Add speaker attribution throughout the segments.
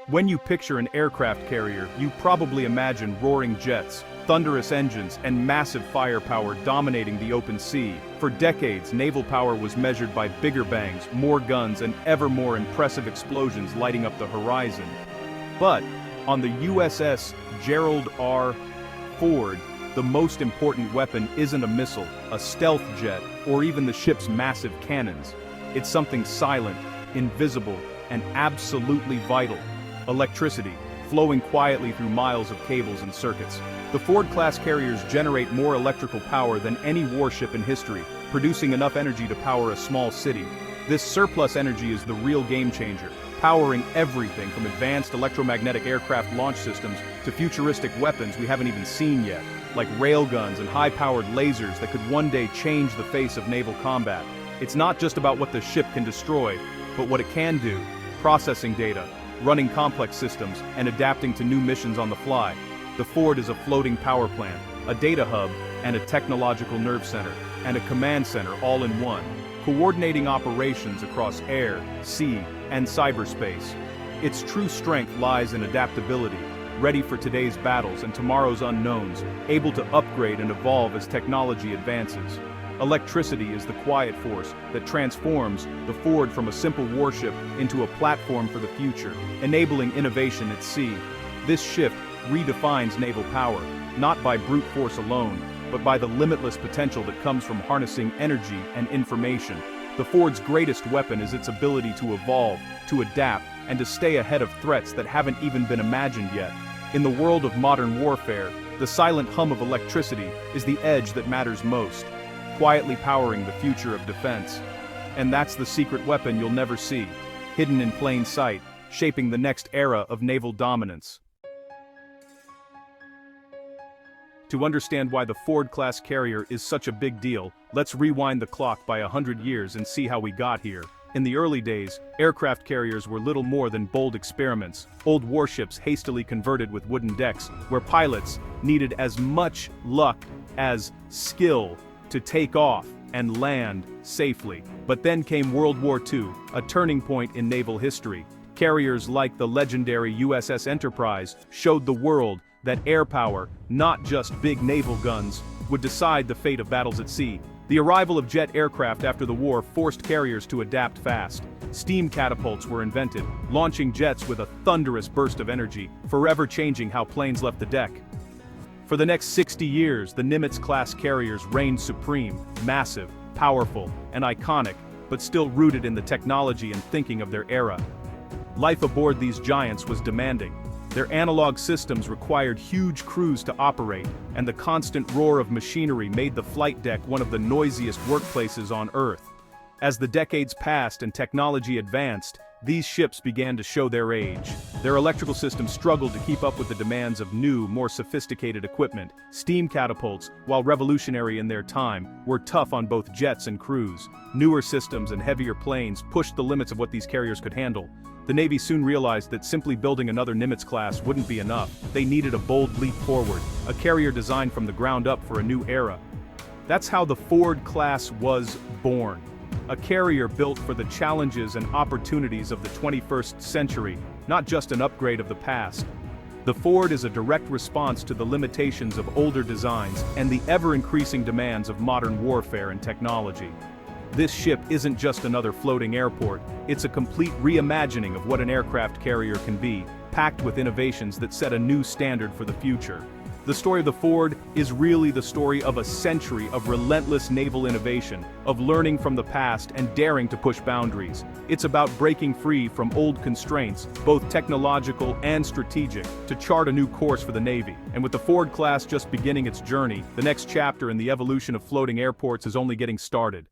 Speaker 1: When you picture an aircraft carrier, you probably imagine roaring jets, thunderous engines, and massive firepower dominating the open sea. For decades, naval power was measured by bigger bangs, more guns, and ever more impressive explosions lighting up the horizon. But, on the USS Gerald R. Ford, the most important weapon isn't a missile, a stealth jet, or even the ship's massive cannons. It's something silent, invisible, and absolutely vital: electricity, flowing quietly through miles of cables and circuits. The Ford-class carriers generate more electrical power than any warship in history, producing enough energy to power a small city. This surplus energy is the real game-changer, powering everything from advanced electromagnetic aircraft launch systems to futuristic weapons we haven't even seen yet, like railguns and high-powered lasers that could one day change the face of naval combat. It's not just about what the ship can destroy, but what it can do: processing data, running complex systems, and adapting to new missions on the fly. The Ford is a floating power plant, a data hub, and a technological nerve center, and a command center all in one, coordinating operations across air, sea, and cyberspace. Its true strength lies in adaptability, ready for today's battles and tomorrow's unknowns, able to upgrade and evolve as technology advances. Electricity is the quiet force that transforms the Ford from a simple warship into a platform for the future, enabling innovation at sea. This shift redefines naval power, not by brute force alone, but by the limitless potential that comes from harnessing energy and information. The Ford's greatest weapon is its ability to evolve, to adapt, and to stay ahead of threats that haven't even been imagined yet. In the world of modern warfare, the silent hum of electricity is the edge that matters most, quietly powering the future of defense. And that's the secret weapon you'll never see, hidden in plain sight, shaping the next era of naval dominance. To understand why the Ford-class carrier is such a big deal, let's rewind the clock by 100 years and see how we got here. In the early days, aircraft carriers were little more than bold experiments, old warships hastily converted with wooden decks, where pilots needed as much luck as skill to take off and land safely. But then came World War II, a turning point in naval history. Carriers like the legendary USS Enterprise showed the world that air power, not just big naval guns, would decide the fate of battles at sea. The arrival of jet aircraft after the war forced carriers to adapt fast. Steam catapults were invented, launching jets with a thunderous burst of energy, forever changing how planes left the deck. For the next 60 years, the Nimitz-class carriers reigned supreme, massive, powerful, and iconic, but still rooted in the technology and thinking of their era. Life aboard these giants was demanding. Their analog systems required huge crews to operate, and the constant roar of machinery made the flight deck one of the noisiest workplaces on Earth. As the decades passed and technology advanced, these ships began to show their age. Their electrical systems struggled to keep up with the demands of new, more sophisticated equipment. Steam catapults, while revolutionary in their time, were tough on both jets and crews. Newer systems and heavier planes pushed the limits of what these carriers could handle. The Navy soon realized that simply building another Nimitz class wouldn't be enough. They needed a bold leap forward, a carrier designed from the ground up for a new era. That's how the Ford class was born. A carrier built for the challenges and opportunities of the 21st century, not just an upgrade of the past. The Ford is a direct response to the limitations of older designs and the ever-increasing demands of modern warfare and technology. This ship isn't just another floating airport, it's a complete reimagining of what an aircraft carrier can be, packed with innovations that set a new standard for the future. The story of the Ford is really the story of a century of relentless naval innovation, of learning from the past and daring to push boundaries. It's about breaking free from old constraints, both technological and strategic, to chart a new course for the Navy. And with the Ford class just beginning its journey, the next chapter in the evolution of floating airports is only getting started.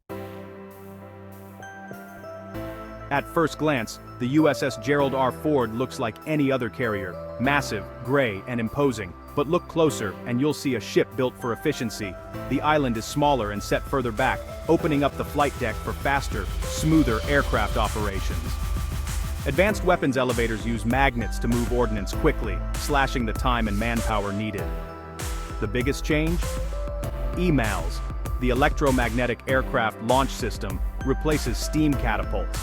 Speaker 1: At first glance, the USS Gerald R. Ford looks like any other carrier, massive, gray, and imposing. But look closer, and you'll see a ship built for efficiency. The island is smaller and set further back, opening up the flight deck for faster, smoother aircraft operations. Advanced weapons elevators use magnets to move ordnance quickly, slashing the time and manpower needed. The biggest change? EMALS, the electromagnetic aircraft launch system, replaces steam catapults.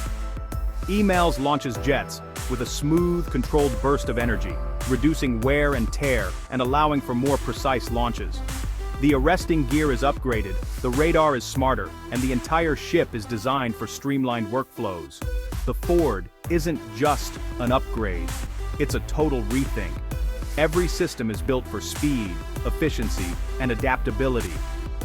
Speaker 1: EMALS launches jets, with a smooth, controlled burst of energy, reducing wear and tear and allowing for more precise launches. The arresting gear is upgraded, the radar is smarter, and the entire ship is designed for streamlined workflows. The Ford isn't just an upgrade, it's a total rethink. Every system is built for speed, efficiency, and adaptability.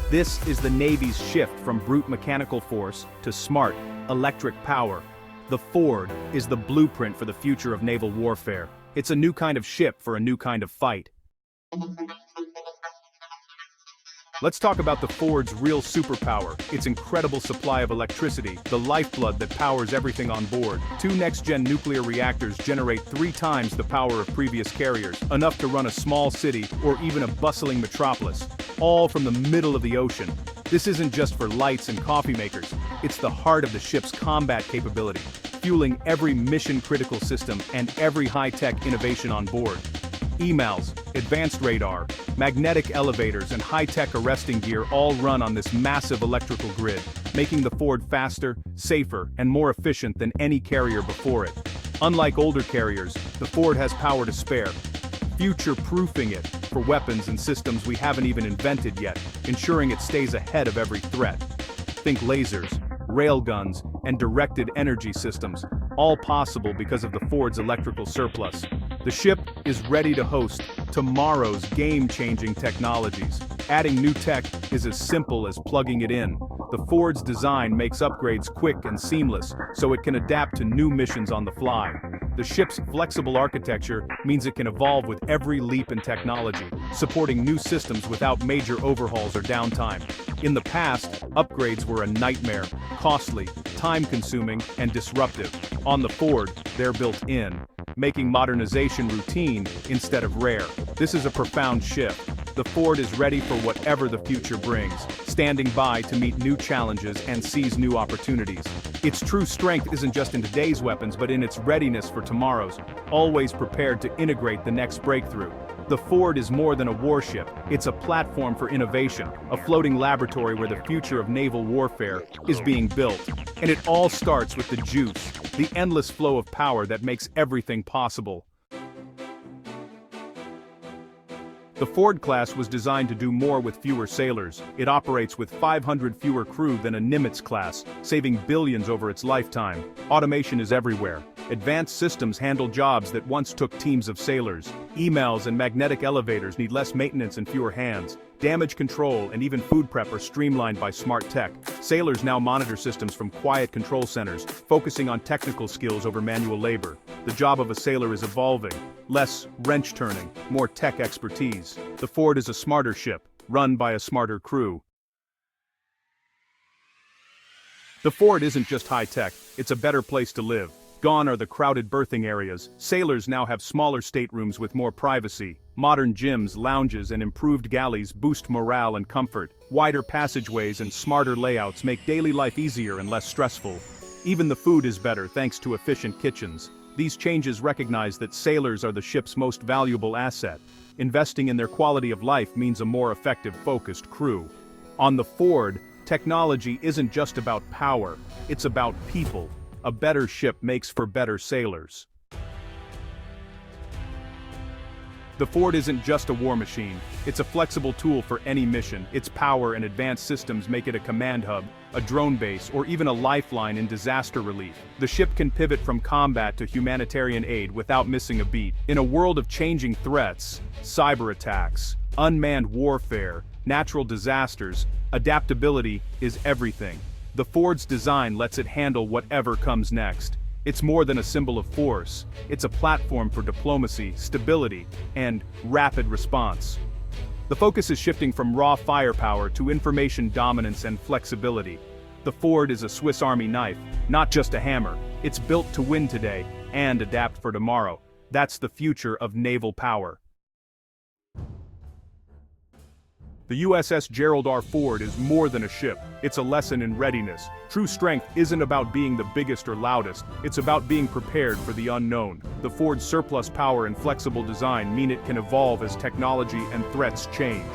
Speaker 1: This is the Navy's shift from brute mechanical force to smart, electric power. The Ford is the blueprint for the future of naval warfare. It's a new kind of ship for a new kind of fight. Let's talk about the Ford's real superpower, its incredible supply of electricity, the lifeblood that powers everything on board. 2 next-gen nuclear reactors generate 3 times the power of previous carriers, enough to run a small city or even a bustling metropolis, all from the middle of the ocean. This isn't just for lights and coffee makers, it's the heart of the ship's combat capability, fueling every mission-critical system and every high-tech innovation on board. Emails, advanced radar, magnetic elevators and high-tech arresting gear all run on this massive electrical grid, making the Ford faster, safer, and more efficient than any carrier before it. Unlike older carriers, the Ford has power to spare, future-proofing it for weapons and systems we haven't even invented yet, ensuring it stays ahead of every threat. Think lasers, railguns, and directed energy systems, all possible because of the Ford's electrical surplus. The ship is ready to host tomorrow's game-changing technologies. Adding new tech is as simple as plugging it in. The Ford's design makes upgrades quick and seamless, so it can adapt to new missions on the fly. The ship's flexible architecture means it can evolve with every leap in technology, supporting new systems without major overhauls or downtime. In the past, upgrades were a nightmare, costly, time-consuming, and disruptive. On the Ford, they're built in, making modernization routine instead of rare. This is a profound shift. The Ford is ready for whatever the future brings, standing by to meet new challenges and seize new opportunities. Its true strength isn't just in today's weapons but in its readiness for tomorrow's, always prepared to integrate the next breakthrough. The Ford is more than a warship, it's a platform for innovation, a floating laboratory where the future of naval warfare is being built. And it all starts with the juice, the endless flow of power that makes everything possible. The Ford class was designed to do more with fewer sailors. It operates with 500 fewer crew than a Nimitz class, saving billions over its lifetime. Automation is everywhere. Advanced systems handle jobs that once took teams of sailors. Emails and magnetic elevators need less maintenance and fewer hands. Damage control and even food prep are streamlined by smart tech. Sailors now monitor systems from quiet control centers, focusing on technical skills over manual labor. The job of a sailor is evolving. Less wrench turning, more tech expertise. The Ford is a smarter ship, run by a smarter crew. The Ford isn't just high-tech, it's a better place to live. Gone are the crowded berthing areas. Sailors now have smaller staterooms with more privacy. Modern gyms, lounges, and improved galleys boost morale and comfort. Wider passageways and smarter layouts make daily life easier and less stressful. Even the food is better thanks to efficient kitchens. These changes recognize that sailors are the ship's most valuable asset. Investing in their quality of life means a more effective, focused crew. On the Ford, technology isn't just about power, it's about people. A better ship makes for better sailors. The Ford isn't just a war machine, it's a flexible tool for any mission. Its power and advanced systems make it a command hub, a drone base, or even a lifeline in disaster relief. The ship can pivot from combat to humanitarian aid without missing a beat. In a world of changing threats, cyber attacks, unmanned warfare, natural disasters, adaptability is everything. The Ford's design lets it handle whatever comes next. It's more than a symbol of force, it's a platform for diplomacy, stability, and rapid response. The focus is shifting from raw firepower to information dominance and flexibility. The Ford is a Swiss Army knife, not just a hammer. It's built to win today and adapt for tomorrow. That's the future of naval power. The USS Gerald R. Ford is more than a ship, it's a lesson in readiness. True strength isn't about being the biggest or loudest, it's about being prepared for the unknown. The Ford's surplus power and flexible design mean it can evolve as technology and threats change.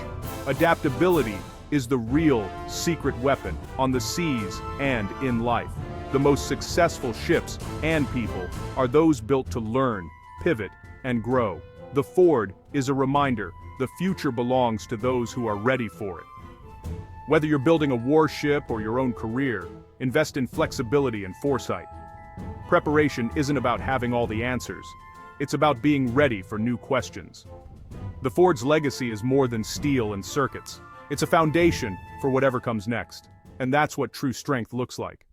Speaker 1: Adaptability is the real secret weapon on the seas and in life. The most successful ships and people are those built to learn, pivot, and grow. The Ford is a reminder: the future belongs to those who are ready for it. Whether you're building a warship or your own career, invest in flexibility and foresight. Preparation isn't about having all the answers. It's about being ready for new questions. The Ford's legacy is more than steel and circuits. It's a foundation for whatever comes next. And that's what true strength looks like.